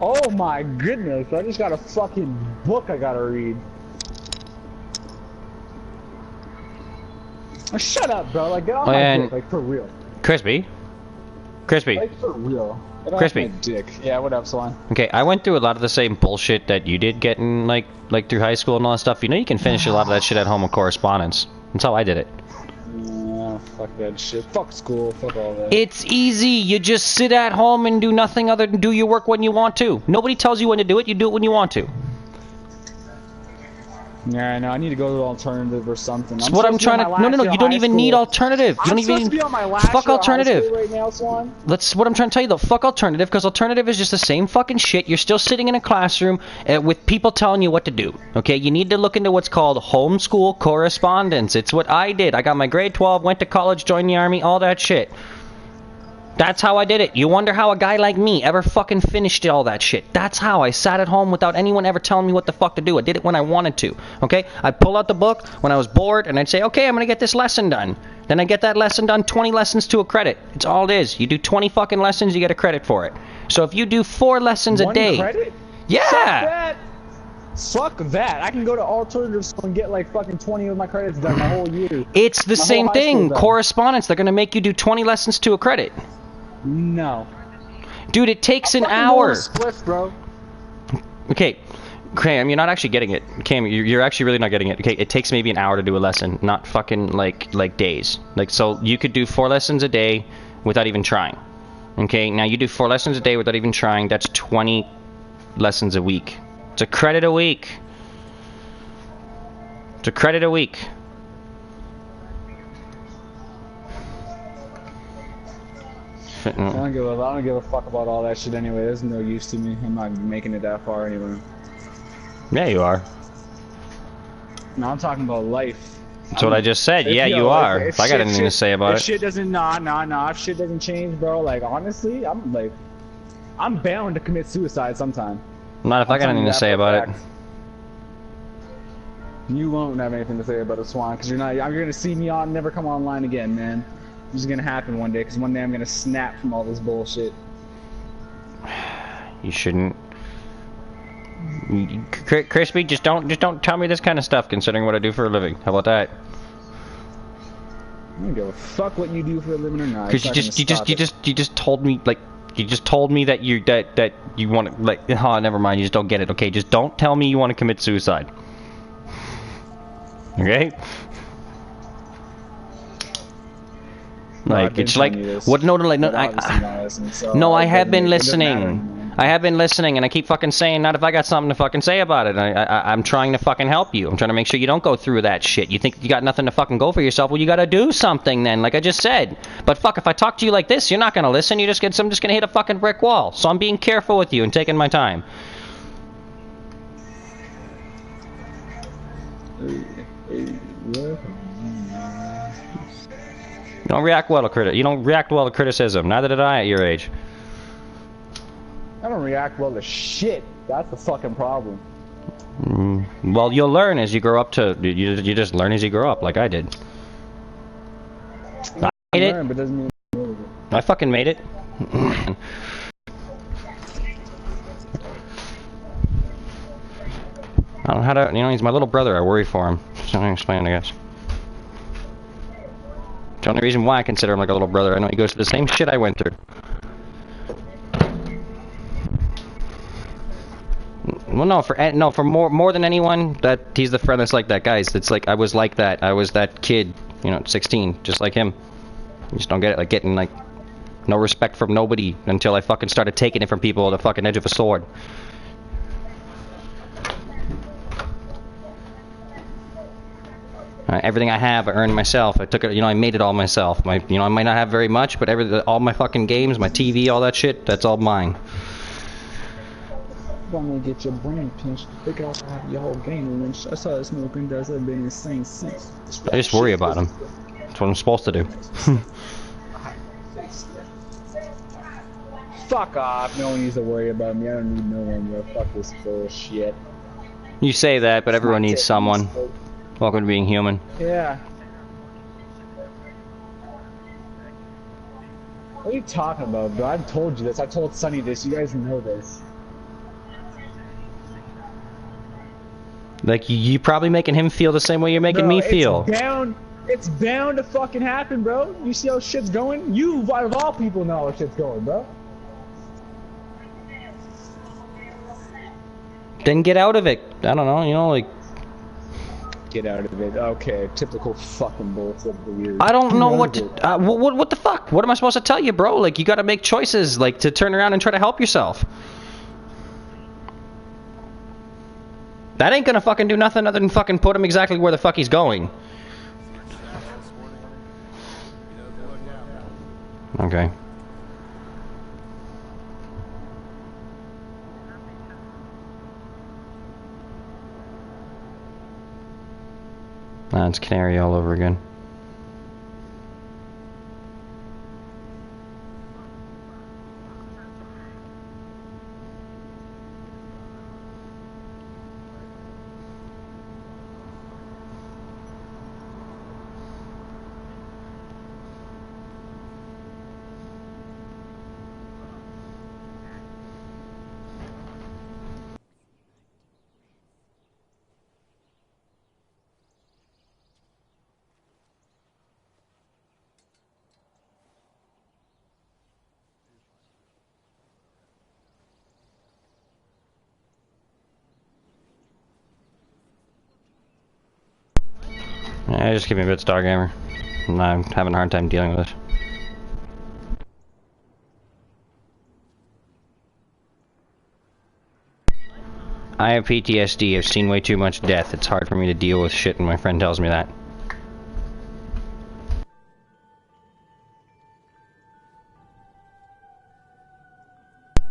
Oh my goodness, I just got a fucking book I gotta read. Oh, shut up, bro. Like, get off my dick, like, for real. Crispy? Like, for real. Get Crispy. off my dick. Yeah, what up, Swan? Okay, I went through a lot of the same bullshit that you did getting, like through high school and all that stuff. You know you can finish a lot of that shit at home with correspondence. That's how I did it. Yeah, fuck that shit. Fuck school. Fuck all that. It's easy. You just sit at home and do nothing other than do your work when you want to. Nobody tells you when to do it. You do it when you want to. Yeah, I know. I need to go to alternative or something. That's what I'm trying to. No. You don't even need alternative. You don't even. Be on my last fuck alternative. Right now, Swan. That's what I'm trying to tell you though. Fuck alternative, because alternative is just the same fucking shit. You're still sitting in a classroom with people telling you what to do. Okay, you need to look into what's called homeschool correspondence. It's what I did. I got my grade 12, went to college, joined the army, all that shit. That's how I did it. You wonder how a guy like me ever fucking finished all that shit. That's how I sat at home without anyone ever telling me what the fuck to do. I did it when I wanted to, okay? I'd pull out the book when I was bored, and I'd say, okay, I'm gonna get this lesson done. Then I get that lesson done, 20 lessons to a credit. It's all it is. You do 20 fucking lessons, you get a credit for it. So if you do 4 lessons a day... 1 credit? Yeah! Fuck that. I can go to alternative school and get like fucking 20 of my credits done my whole year. It's the same thing. Correspondence, they're gonna make you do 20 lessons to a credit. No. Dude, it takes an hour. Spliff, bro. Okay, Cam, you're not actually getting it. Cam, you're actually really not getting it. Okay, it takes maybe an hour to do a lesson, not fucking like days. Like, so you could do 4 lessons a day without even trying. Okay, now you do 4 lessons a day without even trying. That's 20 lessons a week. It's a credit a week. It's a credit a week. I don't give a fuck about all that shit anyway. There's no use to me. I'm not making it that far anyway. Yeah, you are. No, I'm talking about life. That's what I just said. Yeah, you are. If I got anything to say about it. If shit doesn't, nah. If shit doesn't change, bro, like, honestly, I'm bound to commit suicide sometime. Not if I got anything to say about it. You won't have anything to say about it, Swan, because you're gonna see me on, never come online again, man. This is gonna happen one day, because one day I'm gonna snap from all this bullshit. You shouldn't. Crispy, just don't tell me this kind of stuff, considering what I do for a living. How about that? I don't give a fuck what you do for a living or not. Because you just told me, like, you just told me that you want to, like, oh, never mind, you just don't get it. Okay, just don't tell me you want to commit suicide. Okay? Like, it's like, what? No, I have been listening. I have been listening, and I keep fucking saying, not if I got something to fucking say about it. I'm trying to fucking help you. I'm trying to make sure you don't go through that shit. You think you got nothing to fucking go for yourself? Well, you gotta do something then, like I just said. But fuck, if I talk to you like this, you're not gonna listen. I'm just gonna hit a fucking brick wall. So I'm being careful with you and taking my time. You don't react well to criticism. Neither did I at your age. I don't react well to shit. That's the fucking problem. Well, you'll learn as you grow up to. You just learn as you grow up, like I did. I made it. But doesn't mean I fucking made it. I don't know how to. You know, he's my little brother. I worry for him. So I'm explain, I guess. The only reason why I consider him like a little brother, I know he goes through the same shit I went through. Well, no, for more than anyone, that he's the friend that's like that, guys. It's like I was like that. I was that kid, you know, 16, just like him. You just don't get it, like getting like no respect from nobody until I fucking started taking it from people at the fucking edge of a sword. Everything I have, I earned myself. I took it, you know, I made it all myself. I might not have very much, but all my fucking games, my TV, all that shit, that's all mine. I'm gonna get your brain pinched. Pick out your whole game. And I saw this smoking does. I've been insane since. I just worry about him. That's what I'm supposed to do. Fuck off. No one needs to worry about me. I don't need no one, bro. Fuck this bullshit. You say that, but everyone needs someone. Welcome to being human. Yeah. What are you talking about, bro? I've told you this. I told Sonny this. You guys know this. Like, you probably making him feel the same way you're making me feel. It's bound to fucking happen, bro. You see how shit's going? You, out of all people, know how shit's going, bro. Then get out of it. I don't know, you know, like... Get out of it. Okay, typical fucking bullshit. Weird. I don't know what to... what the fuck? What am I supposed to tell you, bro? Like, you gotta make choices, like, to turn around and try to help yourself. That ain't gonna fucking do nothing other than fucking put him exactly where the fuck he's going. Okay. It's Canary all over again. Yeah, just give me a bit, Stargamer. I'm having a hard time dealing with it. I have PTSD. I've seen way too much death. It's hard for me to deal with shit when my friend tells me that.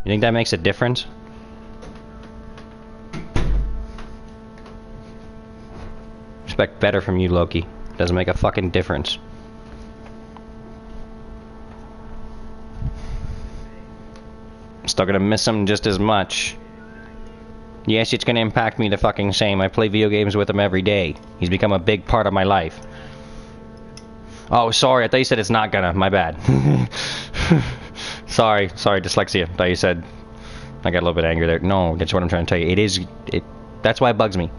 You think that makes a difference? Expect better from you, Loki. Doesn't make a fucking difference. Still gonna miss him just as much. Yes, it's gonna impact me the fucking same. I play video games with him every day. He's become a big part of my life. Oh, sorry, I thought you said it's not gonna. My bad. sorry, dyslexia. I thought you said... I got a little bit angry there. No, that's what I'm trying to tell you. That's why it bugs me.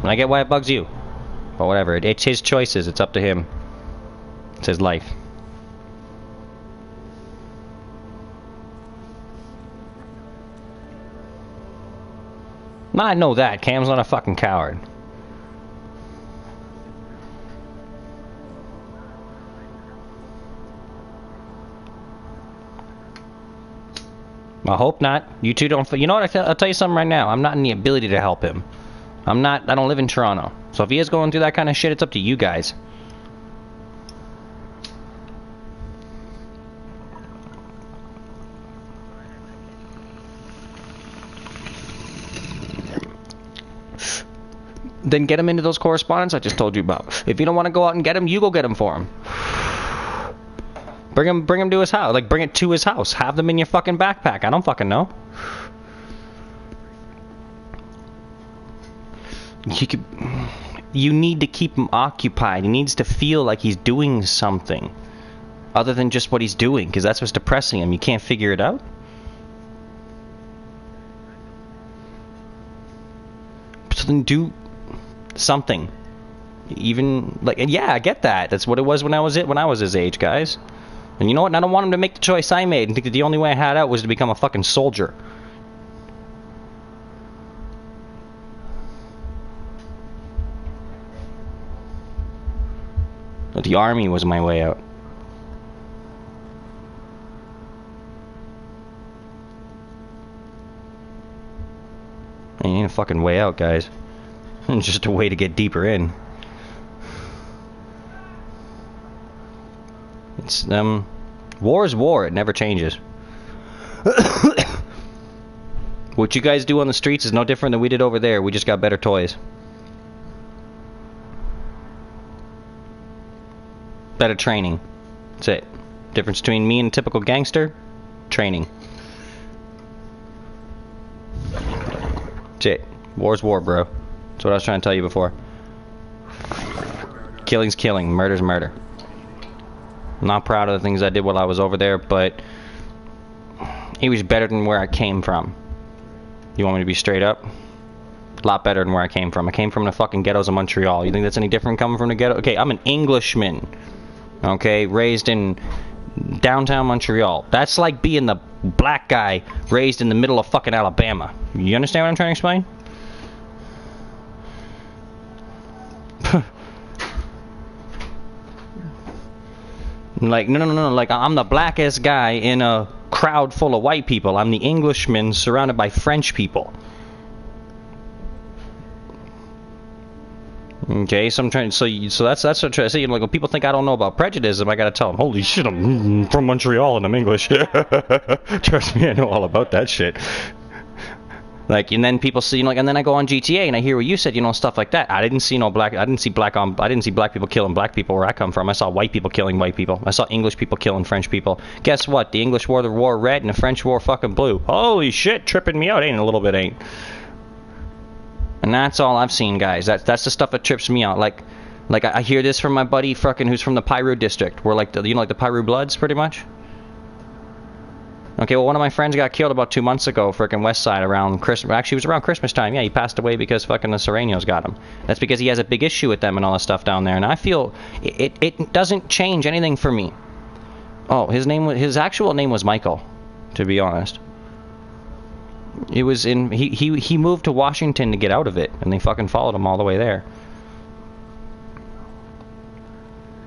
And I get why it bugs you. But whatever, it's his choices, it's up to him. It's his life. I know that. Cam's not a fucking coward. I hope not. You two don't... You know what? I'll tell you something right now. I'm not in the ability to help him. I don't live in Toronto. So if he is going through that kind of shit, it's up to you guys. Then get him into those correspondence I just told you about. If you don't want to go out and get him, you go get him for him. Bring him to his house. Like, bring it to his house. Have them in your fucking backpack. I don't fucking know. You need to keep him occupied. He needs to feel like he's doing something other than just what he's doing, because that's what's depressing him. You can't figure it out. So then do something. Even like, and yeah, I get that. That's what it was when I was his age, guys. And you know what? I don't want him to make the choice I made and think that the only way I had out was to become a fucking soldier. But the army was my way out. It ain't a fucking way out, guys. It's just a way to get deeper in. It's, war is war. It never changes. What you guys do on the streets is no different than we did over there. We just got better toys. Better training. That's it. Difference between me and a typical gangster? Training. That's it. War's war, bro. That's what I was trying to tell you before. Killing's killing. Murder's murder. I'm not proud of the things I did while I was over there, but he was better than where I came from. You want me to be straight up? A lot better than where I came from. I came from the fucking ghettos of Montreal. You think that's any different coming from the ghetto? Okay, I'm an Englishman. Okay, raised in downtown Montreal. That's like being the black guy raised in the middle of fucking Alabama. You understand what I'm trying to explain? Like, no. Like, I'm the blackest guy in a crowd full of white people. I'm the Englishman surrounded by French people. Okay, so I'm trying. So that's what I'm trying to say. Like, when people think I don't know about prejudice, I gotta tell them, holy shit, I'm from Montreal and I'm English. Trust me, I know all about that shit. Like, and then people see, like, and then I go on GTA and I hear what you said, stuff like that. I didn't see black people killing black people where I come from. I saw white people killing white people. I saw English people killing French people. Guess what? The English wore the war red and the French wore fucking blue. Holy shit, tripping me out, ain't a little bit, ain't. And that's all I've seen, guys. That's the stuff that trips me out. Like I hear this from my buddy fucking who's from the Piru district, where like the Piru Bloods, pretty much. Okay, well, one of my friends got killed about 2 months ago, frickin' West Side, around Christmas. Actually, it was around Christmas time. Yeah, he passed away because fucking the Serenios got him. That's because he has a big issue with them and all that stuff down there. And I feel it doesn't change anything for me. Oh, his actual name was Michael, to be honest. It was he moved to Washington to get out of it, and they fucking followed him all the way there.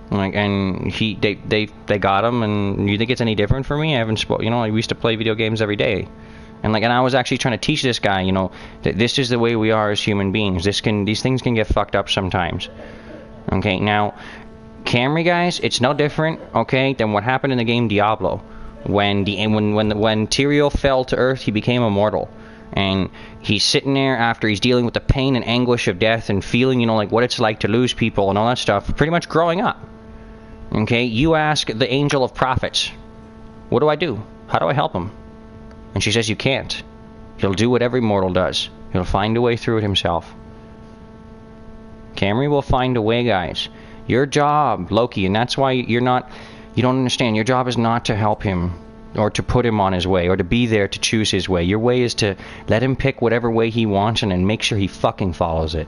Like, and they got him, and you think it's any different for me? I haven't I used to play video games every day, and I was actually trying to teach this guy, that this is the way we are as human beings. These things can get fucked up sometimes. Okay, now, Camry, guys, it's no different, okay, than what happened in the game Diablo. When Tyrael fell to earth, he became immortal. And he's sitting there after he's dealing with the pain and anguish of death and feeling, like what it's like to lose people and all that stuff, pretty much growing up. Okay, you ask the angel of prophets, what do I do? How do I help him? And she says, you can't. He'll do what every mortal does. He'll find a way through it himself. Camry will find a way, guys. Your job, Loki, and that's why you don't understand. Your job is not to help him or to put him on his way or to be there to choose his way. Your way is to let him pick whatever way he wants and then make sure he fucking follows it.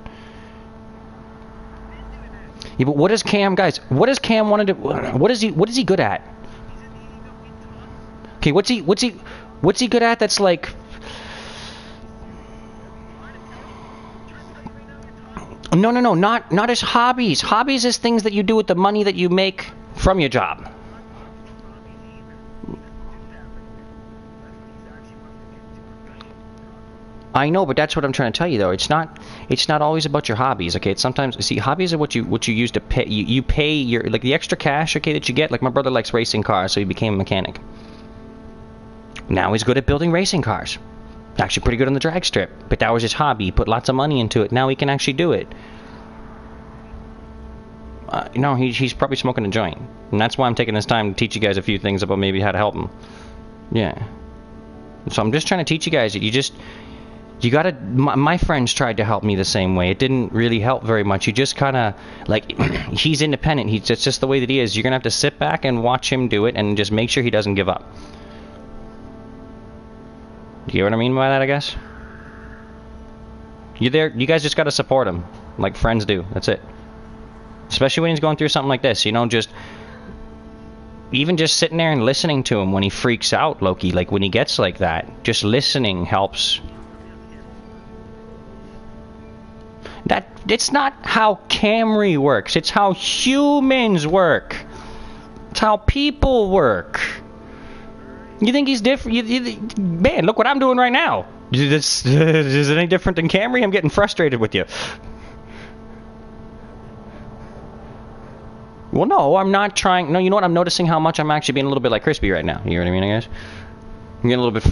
Yeah, but what does Cam, guys? What does Cam want to do? What is he good at? Okay, what's he good at? That's like. No, not his hobbies. Hobbies is things that you do with the money that you make from your job. I know, but that's what I'm trying to tell you, though. It's not always about your hobbies, okay? It's sometimes, see, hobbies are what you use to pay. You pay your, like, the extra cash, okay, that you get. Like, my brother likes racing cars, so he became a mechanic. Now he's good at building racing cars. Actually pretty good on the drag strip. But that was his hobby. He put lots of money into it. Now he can actually do it. No, he's probably smoking a joint. And that's why I'm taking this time to teach you guys a few things about maybe how to help him. Yeah. So I'm just trying to teach you guys that you gotta, my friends tried to help me the same way. It didn't really help very much. You just kind of, like, he's independent. It's just the way that he is. You're going to have to sit back and watch him do it and just make sure he doesn't give up. You get what I mean by that, I guess? You guys just got to support him, like friends do. That's it. Especially when he's going through something like this, even just sitting there and listening to him when he freaks out, Loki, like when he gets like that, just listening helps. It's not how Camry works. It's how humans work. It's how people work. You think he's different? Man, look what I'm doing right now. Is it any different than Camry? I'm getting frustrated with you. Well, no, I'm not trying. No, you know what? I'm noticing how much I'm actually being a little bit like Crispy right now. You know what I mean, I guess? I'm getting a little bit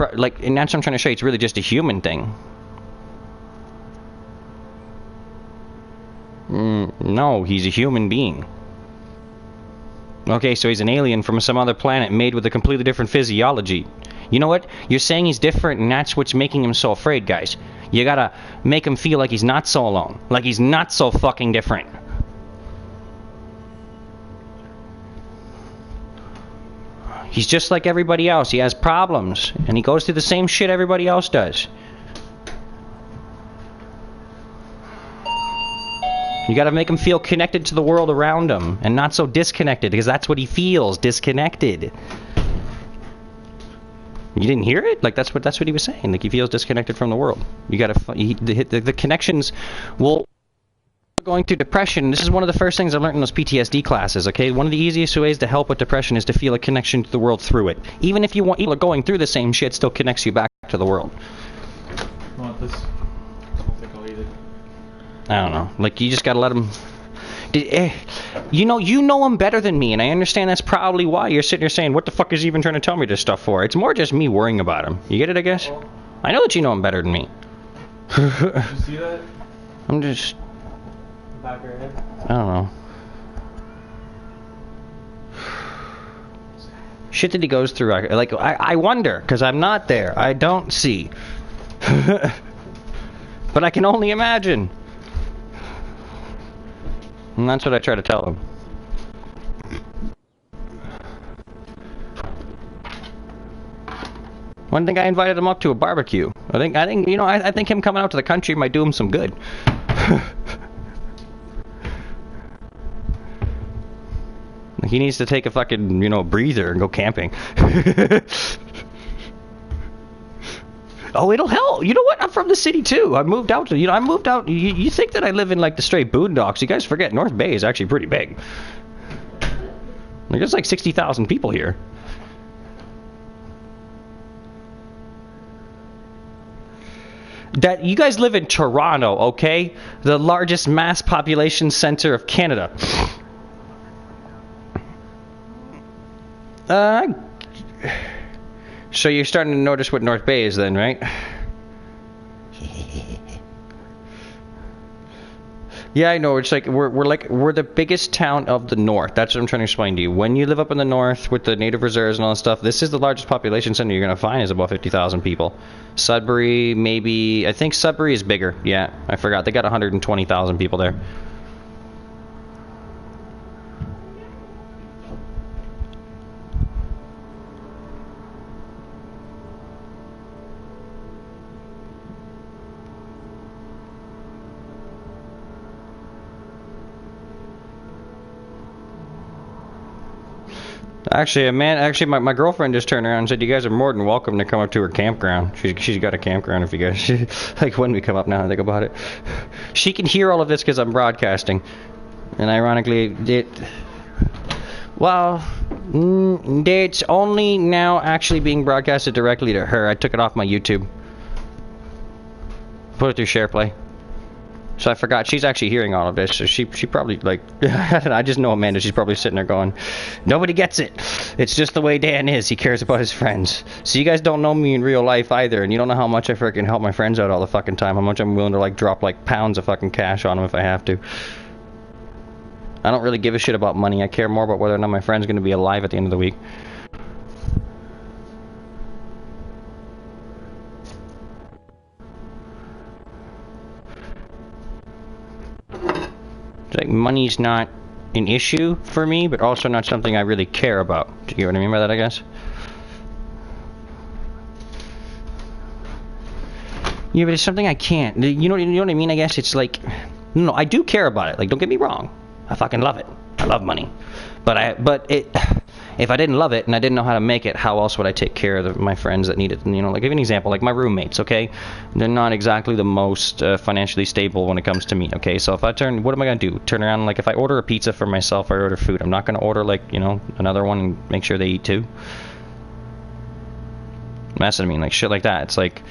and that's what I'm trying to show you. It's really just a human thing. No, he's a human being. Okay, so he's an alien from some other planet made with a completely different physiology. You know what? You're saying he's different, and that's what's making him so afraid, guys. You gotta make him feel like he's not so alone. Like he's not so fucking different. He's just like everybody else. He has problems, and he goes through the same shit everybody else does. You gotta make him feel connected to the world around him, and not so disconnected, because that's what he feels, disconnected. You didn't hear it? Like, that's what he was saying. Like, he feels disconnected from the world. You gotta, the connections will... Going through depression, this is one of the first things I learned in those PTSD classes, okay? One of the easiest ways to help with depression is to feel a connection to the world through it. Even if you are going through the same shit, still connects you back to the world. You want this? I don't think I'll eat it. I don't know. Like, you just gotta let him... You know him better than me, and I understand that's probably why you're sitting here saying, what the fuck is he even trying to tell me this stuff for? It's more just me worrying about him. You get it, I guess? I know that you know him better than me. Did you see that? I'm just... Back of your head? I don't know. Shit that he goes through, like, I wonder, because I'm not there. I don't see. But I can only imagine. And that's what I try to tell him. One thing, I invited him up to a barbecue. I think I think him coming out to the country might do him some good. Like, he needs to take a fucking, breather and go camping. Oh, it'll help. You know what? I'm from the city too. I moved out. You think that I live in like the straight boondocks? You guys forget North Bay is actually pretty big. Like, there's like 60,000 people here. That you guys live in Toronto, okay? The largest mass population center of Canada. So you're starting to notice what North Bay is then, right? Yeah, I know. It's like we're the biggest town of the north. That's what I'm trying to explain to you. When you live up in the north with the native reserves and all that stuff, this is the largest population center you're gonna find is about 50,000 people. Sudbury, maybe. I think Sudbury is bigger. Yeah, I forgot. They got 120,000 people there. Actually, my girlfriend just turned around and said, you guys are more than welcome to come up to her campground. She's got a campground if you guys... like, when we come up now and think about it. She can hear all of this because I'm broadcasting. And ironically, it's only now actually being broadcasted directly to her. I took it off my YouTube. Put it through SharePlay. So I forgot, she's actually hearing all of this, so she probably, like, I just know Amanda, she's probably sitting there going, nobody gets it. It's just the way Dan is. He cares about his friends. So you guys don't know me in real life either, and you don't know how much I freaking help my friends out all the fucking time, how much I'm willing to, like, drop, like, pounds of fucking cash on them if I have to. I don't really give a shit about money. I care more about whether or not my friend's going to be alive at the end of the week. Like, money's not an issue for me, but also not something I really care about. Do you get what I mean by that, I guess? Yeah, but it's something I can't. You know what I mean, I guess? It's like... No, I do care about it. Like, don't get me wrong. I fucking love it. I love money. But if I didn't love it and I didn't know how to make it, how else would I take care of my friends that need it? Like, give an example, like my roommates, okay? They're not exactly the most financially stable when it comes to me, okay? So if what am I going to do? Turn around, like, if I order a pizza for myself, I order food. I'm not going to order, like, another one and make sure they eat too. That's what I mean, like, shit like that. It's like,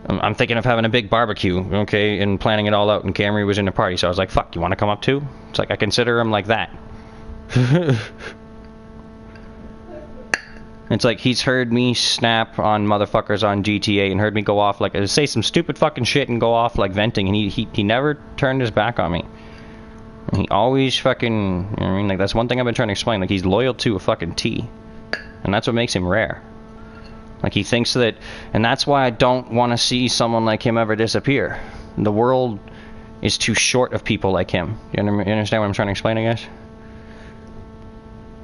I'm thinking of having a big barbecue, okay, and planning it all out, and Camry was in the party, so I was like, fuck, you want to come up too? It's like, I consider him like that. It's like he's heard me snap on motherfuckers on GTA and heard me go off, like, say some stupid fucking shit and go off, like, venting, and he never turned his back on me. And he always fucking, you know what I mean? Like, that's one thing I've been trying to explain. Like, he's loyal to a fucking T. And that's what makes him rare. Like, he thinks that, and that's why I don't want to see someone like him ever disappear. The world is too short of people like him. You understand what I'm trying to explain, I guess?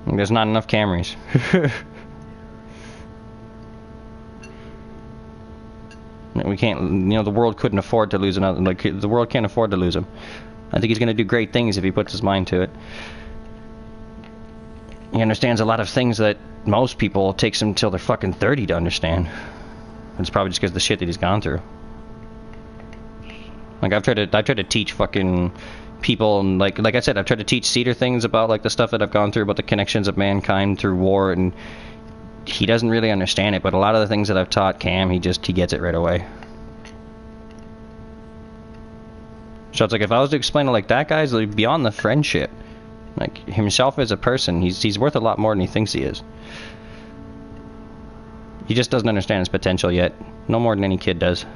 Like, there's not enough Camrys. We can't, the world couldn't afford to lose another, like, the world can't afford to lose him. I think he's gonna do great things if he puts his mind to it. He understands a lot of things that most people takes them until they're fucking 30 to understand. It's probably just because of the shit that he's gone through. Like I've tried to teach fucking people, and like I said, I've tried to teach Cedar things about like the stuff that I've gone through, about the connections of mankind through war, and he doesn't really understand it. But a lot of the things that I've taught Cam, he gets it right away. So it's like if I was to explain it like that, guys, like beyond the friendship, like himself as a person, he's worth a lot more than he thinks he is. He just doesn't understand his potential yet, no more than any kid does.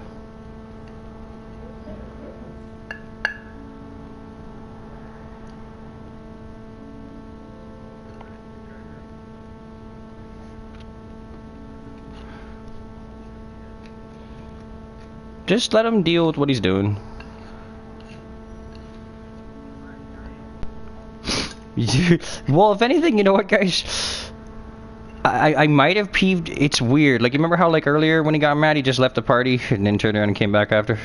Just let him deal with what he's doing. Well, if anything, you know what, guys? I might have peeved. It's weird. Like, you remember how, like, earlier when he got mad, he just left the party and then turned around and came back after?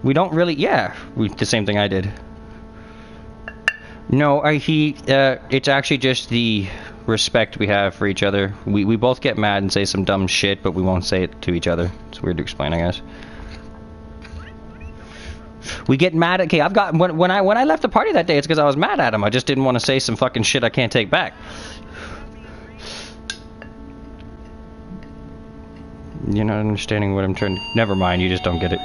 We don't really... Yeah, the same thing I did. No, it's actually just the respect we have for each other. We both get mad and say some dumb shit, but we won't say it to each other. It's weird to explain, I guess. We get mad at... Okay, I've got... When I left the party that day, it's because I was mad at him. I just didn't want to say some fucking shit I can't take back. You're not understanding what I'm trying... Never mind, you just don't get it.